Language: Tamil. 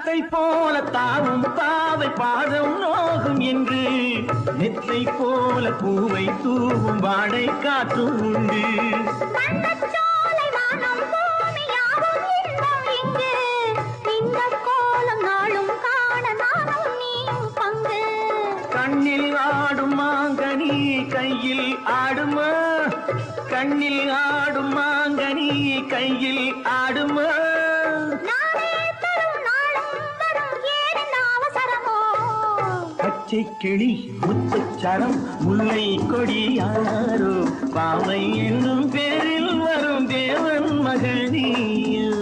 தத்தை போல தாவும் பாவை பாதம் நோகும் என்று நெத்தை போல பூவை தூவும் வாடை காற்றும் உண்டு. கண்ணில் ஆடும் மாங்கனி கையில் ஆடுமா, கண்ணில் ஆடும் மாங்கனி கையில் ஆடுமா. பச்சை கிளி முத்துச்சரம் முல்லை கொடி யாரோ பாவை என்னும் பேரில் வரும் தேவன் மகனியோ.